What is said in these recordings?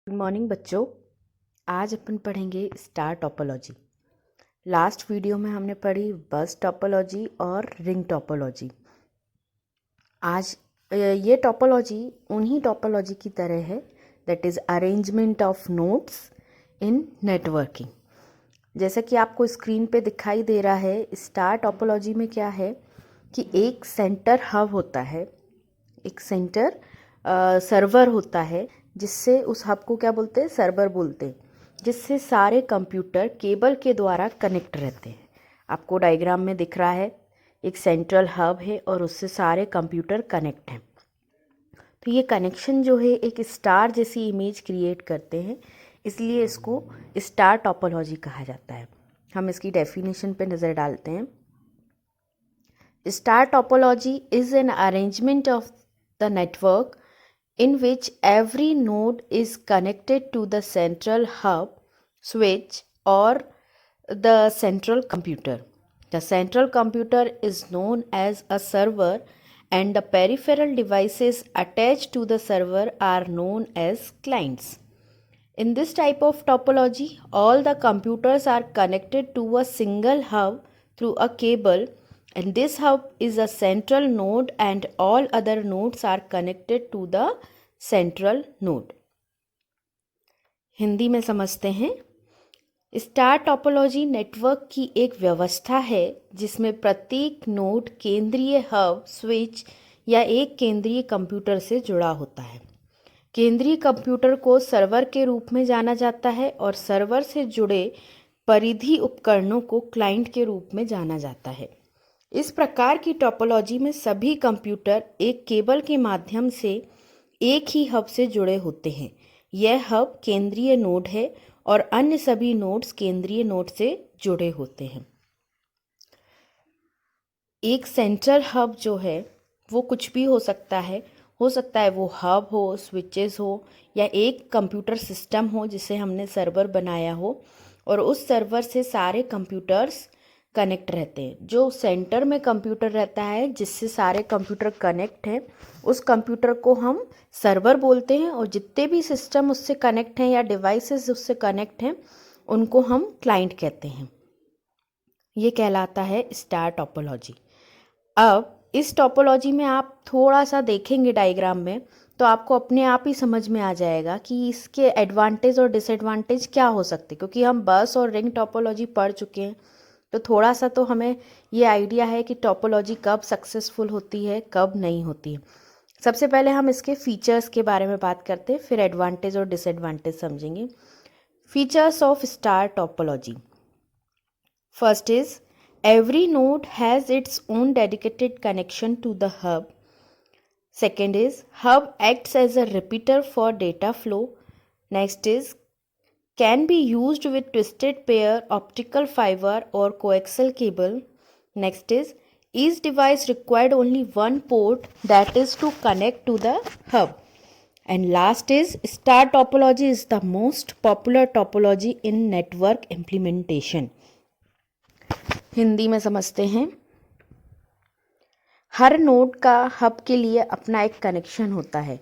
Good morning बच्चों। आज अपन पढ़ेंगे स्टार टोपोलॉजी। लास्ट वीडियो में हमने पढ़ी बस टोपोलॉजी और रिंग टोपोलॉजी। आज ये टोपोलॉजी उन्हीं टोपोलॉजी की तरह है, that is arrangement of nodes in networking. जैसा कि आपको स्क्रीन पे दिखाई दे रहा है, स्टार टोपोलॉजी में क्या है कि एक सेंटर हब होता है, एक सेंटर सर्वर होता है, जिससे उस हब को क्या बोलते हैं, सर्वर बोलते हैं, जिससे सारे कंप्यूटर केबल के द्वारा कनेक्ट रहते हैं। आपको डायग्राम में दिख रहा है एक सेंट्रल हब है और उससे सारे कंप्यूटर कनेक्ट हैं। तो ये कनेक्शन जो है एक स्टार जैसी इमेज क्रिएट करते हैं, इसलिए इसको स्टार टोपोलॉजी कहा जाता है। हम इसकी डेफिनेशन पे नज़र डालते हैं। Star topology is an arrangement of the network in which every node is connected to the central hub, switch, or the central computer. The central computer is known as a server, and the peripheral devices attached to the server are known as clients. In this type of topology, all the computers are connected to a single hub through a cable, and this hub is a central node and all other nodes are connected to the central node. Hindi में समझते हैं। Star topology network की एक व्यवस्था है जिसमें प्रत्येक node केंद्रीय हब, स्विच या एक केंद्रीय कंप्यूटर से जुड़ा होता है। केंद्रीय कंप्यूटर को सर्वर के रूप में जाना जाता है और सर्वर से जुड़े परिधि उपकरणों को क्लाइंट के रूप में जाना जाता है। इस प्रकार की टोपोलॉजी में सभी कंप्यूटर एक केबल के माध्यम से एक ही हब से जुड़े होते हैं। यह हब केंद्रीय नोड है और अन्य सभी नोड्स केंद्रीय नोड से जुड़े होते हैं। एक सेंट्रल हब जो है वो कुछ भी हो सकता है वो हब हो, स्विचेस हो, या एक कंप्यूटर सिस्टम हो जिसे हमने सर्वर बनाया हो और उस सर्वर से सारे कंप्यूटर्स कनेक्ट रहते हैं। जो सेंटर में कंप्यूटर रहता है जिससे सारे कंप्यूटर कनेक्ट हैं, उस कंप्यूटर को हम सर्वर बोलते हैं और जितने भी सिस्टम उससे कनेक्ट हैं या डिवाइसेस उससे कनेक्ट हैं उनको हम क्लाइंट कहते हैं। ये कहलाता है स्टार टोपोलॉजी। अब इस टोपोलॉजी में आप थोड़ा सा देखेंगे डायग्राम में तो आपको अपने आप ही समझ में आ जाएगा कि इसके एडवांटेज और डिसएडवांटेज क्या हो सकते हैं, क्योंकि हम बस और रिंग टोपोलॉजी पढ़ चुके हैं। तो थोड़ा सा तो हमें ये आइडिया है कि टोपोलॉजी कब सक्सेसफुल होती है, कब नहीं होती है। सबसे पहले हम इसके फीचर्स के बारे में बात करते हैं, फिर एडवांटेज और डिसएडवांटेज समझेंगे। Features of star topology. First is every node has its own dedicated connection to the hub. Second is hub acts as a repeater for data flow. Next is can be used with twisted pair, optical fiber or coaxial cable. Next is each device required only one port, that is to connect to the hub. And last is star topology is the most popular topology in network implementation. Hindi में समझते हैं। हर node का hub के लिए अपना एक connection होता है।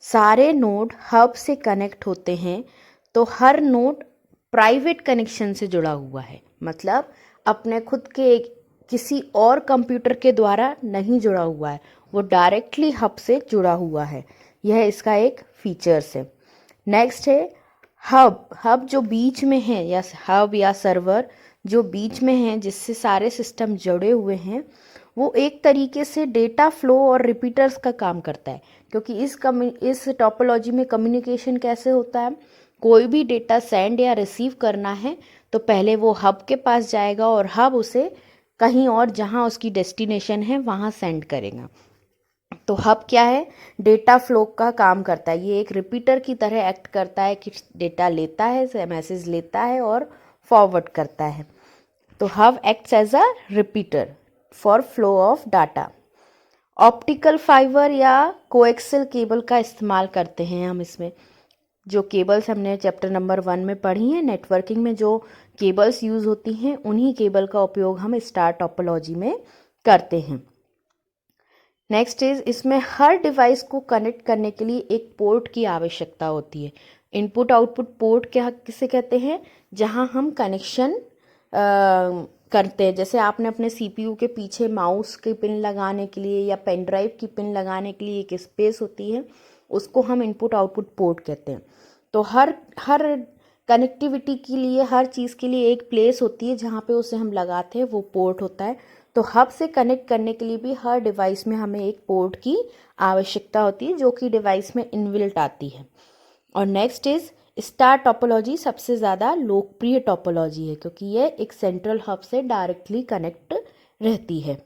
सारे नोड हब से कनेक्ट होते हैं, तो हर नोड प्राइवेट कनेक्शन से जुड़ा हुआ है, मतलब अपने खुद के किसी और कंप्यूटर के द्वारा नहीं जुड़ा हुआ है, वो डायरेक्टली हब से जुड़ा हुआ है। यह इसका एक फीचर्स है। नेक्स्ट है हब जो बीच में है, या हब या सर्वर जो बीच में है जिससे सारे सिस्टम जुड़े हुए हैं, वो एक तरीके से डेटा फ्लो और रिपीटर्स का काम करता है। क्योंकि इस टोपोलॉजी में कम्युनिकेशन कैसे होता है, कोई भी डेटा सेंड या रिसीव करना है तो पहले वो हब के पास जाएगा और हब उसे कहीं और जहाँ उसकी डेस्टिनेशन है वहाँ सेंड करेगा। तो हब क्या है, डेटा फ्लो का काम करता है। ये एक रिपीटर की तरह एक्ट करता है कि डेटा लेता है, मैसेज लेता है और फॉरवर्ड करता है। तो hub acts as a repeater for flow of data. Optical fibre या कोएक्सियल केबल का इस्तेमाल करते हैं हम इसमें। जो केबल्स हमने चैप्टर नंबर 1 में पढ़ी हैं, नेटवर्किंग में जो केबल्स यूज़ होती हैं, उन्हीं केबल का उपयोग हम स्टार टोपोलॉजी में करते हैं। नेक्स्ट इज इसमें हर डिवाइस को कनेक्ट करने के लिए एक पोर्ट की आवश्यकता होती है। इनपुट आउटपुट पोर्ट क्या किसे कहते हैं, जहां हम कनेक्शन करते हैं। जैसे आपने अपने सीपीयू के पीछे माउस की पिन लगाने के लिए या पेन ड्राइव की पिन लगाने के लिए एक स्पेस होती है, उसको हम इनपुट आउटपुट पोर्ट कहते हैं। तो हर हर कनेक्टिविटी के लिए, हर चीज़ के लिए एक प्लेस होती है जहाँ पे उसे हम लगाते हैं, वो पोर्ट होता है। तो हब से कनेक्ट करने के लिए भी हर डिवाइस में हमें एक पोर्ट की आवश्यकता होती है, जो कि डिवाइस में इनबिल्ट आती है। और नेक्स्ट इज स्टार टोपोलॉजी, सबसे ज़्यादा लोकप्रिय टोपोलॉजी है क्योंकि ये एक सेंट्रल हब से डायरेक्टली कनेक्ट रहती है।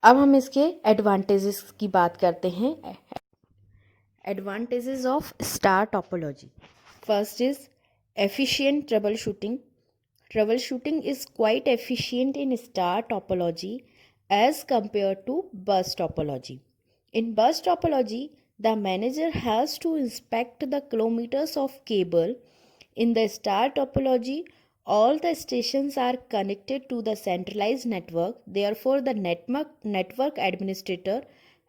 अब हम इसके एडवांटेजेस की बात करते हैं। Advantages of star topology, first is efficient trouble shooting. Troubleshooting is quite efficient in star topology as compared to bus topology. In bus topology, the manager has to inspect the kilometers of cable. In the star topology, all the stations are connected to the centralized network. Therefore, the network administrator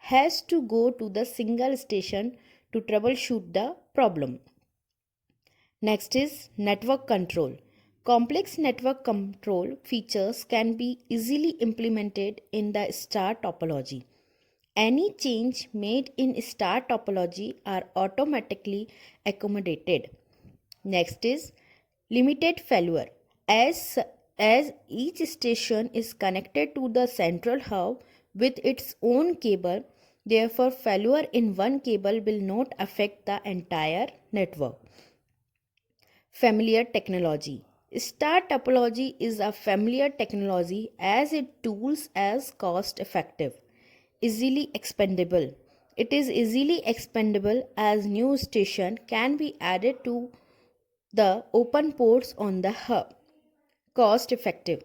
has to go to the single station to troubleshoot the problem. Next is network control. Complex network control features can be easily implemented in the star topology. Any change made in star topology are automatically accommodated. Next is limited failure. As each station is connected to the central hub with its own cable, therefore failure in one cable will not affect the entire network. Familiar technology. Star topology is a familiar technology as its tools as cost effective, easily expandable. It is easily expandable as new station can be added to the open ports on the hub. Cost effective.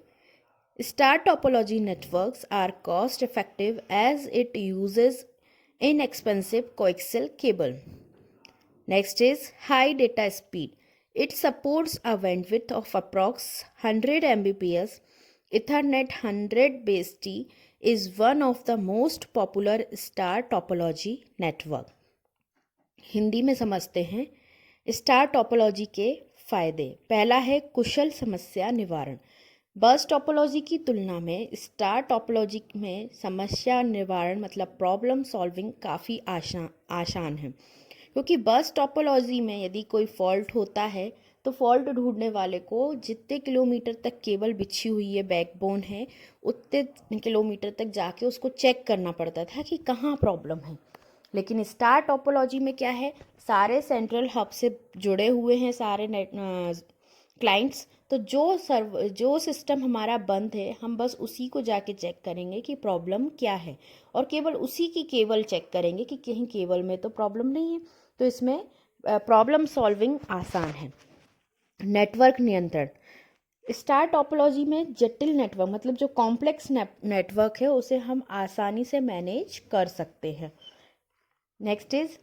Star topology networks are cost effective as it uses inexpensive coaxial cable. Next is high data speed. It supports a bandwidth of approx 100 Mbps. Ethernet 100 base T is one of the most popular star topology network. Hindi में समझते हैं star topology के फायदे। पहला है कुशल समस्या निवारण। बस टोपोलॉजी की तुलना में स्टार टोपोलॉजी में समस्या निवारण मतलब प्रॉब्लम सॉल्विंग काफ़ी आसान है, क्योंकि बस टोपोलॉजी में यदि कोई फॉल्ट होता है तो फॉल्ट ढूंढने वाले को जितने किलोमीटर तक केबल बिछी हुई है, बैकबोन है, उतने किलोमीटर तक जाके उसको चेक करना पड़ता था कि कहाँ प्रॉब्लम है। लेकिन स्टार टोपोलॉजी में क्या है, सारे सेंट्रल हब से जुड़े हुए हैं सारे क्लाइंट्स, तो जो सिस्टम हमारा बंद है हम बस उसी को जाके चेक करेंगे कि प्रॉब्लम क्या है, और केवल उसी की केबल चेक करेंगे कि कहीं केबल में तो प्रॉब्लम नहीं है। तो इसमें प्रॉब्लम सॉल्विंग आसान है। नेटवर्क नियंत्रण। स्टार टोपोलॉजी में जटिल नेटवर्क मतलब जो कॉम्प्लेक्स नेटवर्क है उसे हम आसानी से मैनेज कर सकते हैं। नेक्स्ट इज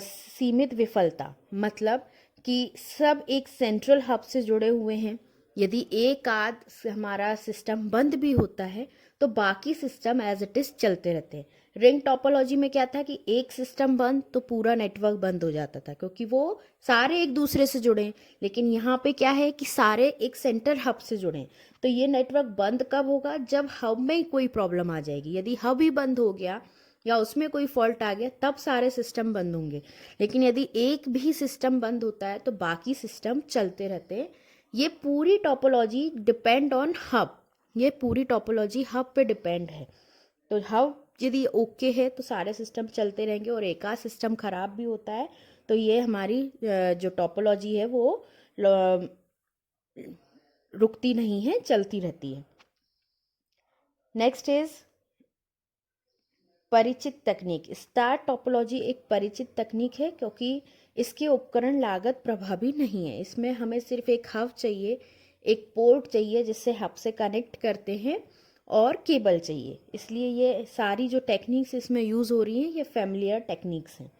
सीमित विफलता, मतलब कि सब एक सेंट्रल हब से जुड़े हुए हैं। यदि एक आध हमारा सिस्टम बंद भी होता है तो बाकी सिस्टम एज इट इज़ चलते रहते हैं। रिंग टोपोलॉजी में क्या था कि एक सिस्टम बंद तो पूरा नेटवर्क बंद हो जाता था, क्योंकि वो सारे एक दूसरे से जुड़े हैं। लेकिन यहाँ पे क्या है कि सारे एक सेंटर हब से जुड़े हैं, तो ये नेटवर्क बंद कब होगा, जब हब में कोई प्रॉब्लम आ जाएगी। यदि हब ही बंद हो गया या उसमें कोई फॉल्ट आ गया तब सारे सिस्टम बंद होंगे। लेकिन यदि एक भी सिस्टम बंद होता है तो बाकी सिस्टम चलते रहते हैं। ये पूरी टोपोलॉजी डिपेंड ऑन हब, ये पूरी टोपोलॉजी हब पे डिपेंड है। तो हब यदि ओके है तो सारे सिस्टम चलते रहेंगे, और एक आध सिस्टम खराब भी होता है तो ये हमारी जो टोपोलॉजी है वो रुकती नहीं है, चलती रहती है। नेक्स्ट इज परिचित तकनीक। स्टार टोपोलॉजी एक परिचित तकनीक है क्योंकि इसके उपकरण लागत प्रभावी नहीं है। इसमें हमें सिर्फ एक हब चाहिए, एक पोर्ट चाहिए जिससे हब से कनेक्ट करते हैं, और केबल चाहिए। इसलिए ये सारी जो टेक्निक्स इसमें यूज़ हो रही हैं ये फैमिलियर टेक्निक्स हैं।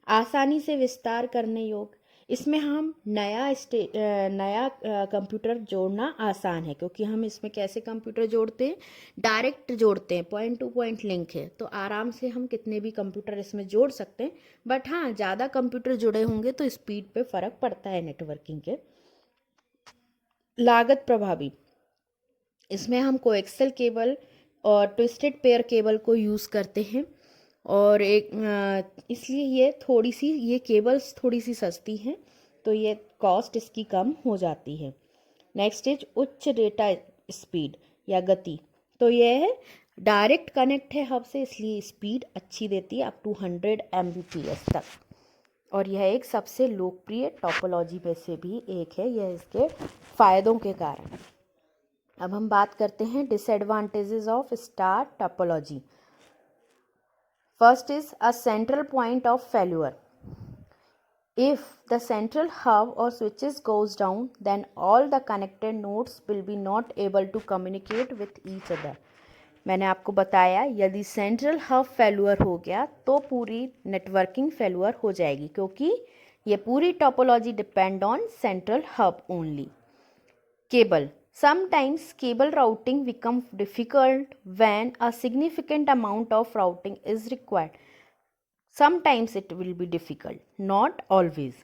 आसानी से विस्तार करने योग्य। इसमें हम नया कंप्यूटर जोड़ना आसान है, क्योंकि हम इसमें कैसे कंप्यूटर जोड़ते हैं, डायरेक्ट जोड़ते हैं, पॉइंट टू पॉइंट लिंक है, तो आराम से हम कितने भी कंप्यूटर इसमें जोड़ सकते हैं। बट हाँ, ज़्यादा कंप्यूटर जुड़े होंगे तो स्पीड पे फ़र्क पड़ता है नेटवर्किंग के। लागत प्रभावी, इसमें हम कोएक्सियल केबल और ट्विस्टेड पेयर केबल को यूज़ करते हैं, और इसलिए ये केबल्स थोड़ी सी सस्ती हैं, तो ये कॉस्ट इसकी कम हो जाती है। नेक्स्ट इज उच्च डेटा स्पीड या गति, तो ये है डायरेक्ट कनेक्ट है हब से, इसलिए स्पीड अच्छी देती है, अप टू 100 Mbps तक, और यह एक सबसे लोकप्रिय टोपोलॉजी में से भी एक है, यह इसके फ़ायदों के कारण। अब हम बात करते हैं disadvantages of star topology. First is a central point of failure. If the central hub or switches goes down, then all the connected nodes will be not able to communicate with each other. मैंने आपको बताया यदि central hub failure हो गया तो पूरी networking failure हो जाएगी, क्योंकि ये पूरी topology depend on central hub only. Cable, sometimes cable routing becomes difficult when a significant amount of routing is required. Sometimes it will be difficult, not always.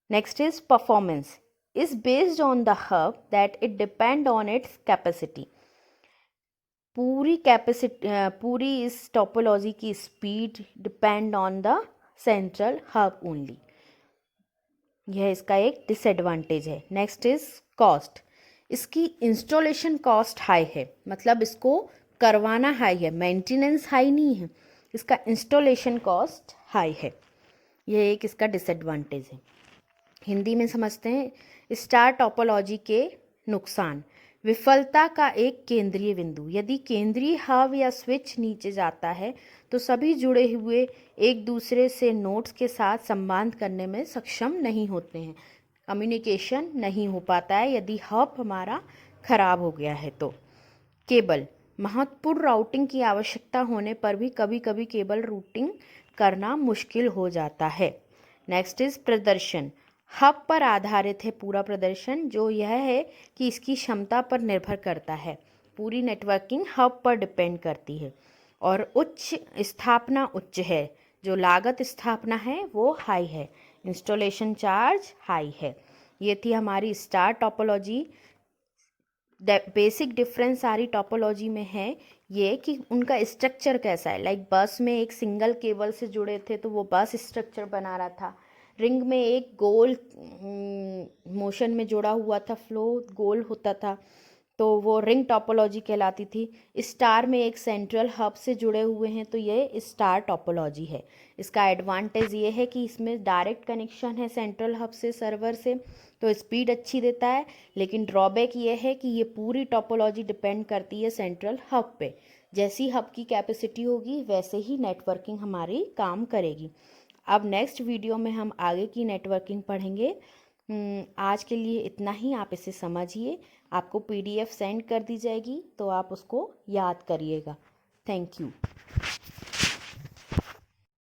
Next is performance is based on the hub that it depend on its capacity. पूरी इस topology की speed depend on the central hub only, यह इसका एक disadvantage है। Next is cost, इसकी installation cost high है, मतलब इसको करवाना हाई है, मेंटेनेंस हाई नहीं है, इसका इंस्टॉलेशन कॉस्ट हाई है, यह एक इसका डिसएडवांटेज है। हिंदी में समझते हैं स्टार टोपोलॉजी के नुकसान। विफलता का एक केंद्रीय बिंदु, यदि केंद्रीय हब या स्विच नीचे जाता है तो सभी जुड़े हुए एक दूसरे से नोड्स के साथ संवाद करने में सक्षम नहीं होते हैं, कम्युनिकेशन नहीं हो पाता है यदि हब हमारा खराब हो गया है तो। केबल, महत्वपूर्ण राउटिंग की आवश्यकता होने पर भी कभी कभी केबल रूटिंग करना मुश्किल हो जाता है। नेक्स्ट इज प्रदर्शन, हब पर आधारित है पूरा प्रदर्शन, जो यह है कि इसकी क्षमता पर निर्भर करता है, पूरी नेटवर्किंग हब पर डिपेंड करती है। और उच्च स्थापना उच्च है, जो लागत स्थापना है वो हाई है, इंस्टॉलेशन चार्ज हाई है। ये थी हमारी स्टार टोपोलॉजी। बेसिक डिफरेंस सारी टोपोलॉजी में है ये कि उनका स्ट्रक्चर कैसा है, लाइक बस में एक सिंगल केबल से जुड़े थे तो वो बस स्ट्रक्चर बना रहा था, रिंग में एक गोल मोशन में जुड़ा हुआ था, फ्लो गोल होता था तो वो रिंग टोपोलॉजी कहलाती थी। स्टार में एक सेंट्रल हब से जुड़े हुए हैं तो ये स्टार टोपोलॉजी है। इसका एडवांटेज ये है कि इसमें डायरेक्ट कनेक्शन है सेंट्रल हब से सर्वर से, तो स्पीड अच्छी देता है, लेकिन ड्रॉबैक ये है कि ये पूरी टोपोलॉजी डिपेंड करती है सेंट्रल हब पे, जैसी हब की कैपेसिटी होगी वैसे ही नेटवर्किंग हमारी काम करेगी। अब नेक्स्ट वीडियो में हम आगे की नेटवर्किंग पढ़ेंगे। आज के लिए इतना ही, आप इसे समझिए, आपको PDF सेंड कर दी जाएगी तो आप उसको याद करिएगा। Thank you.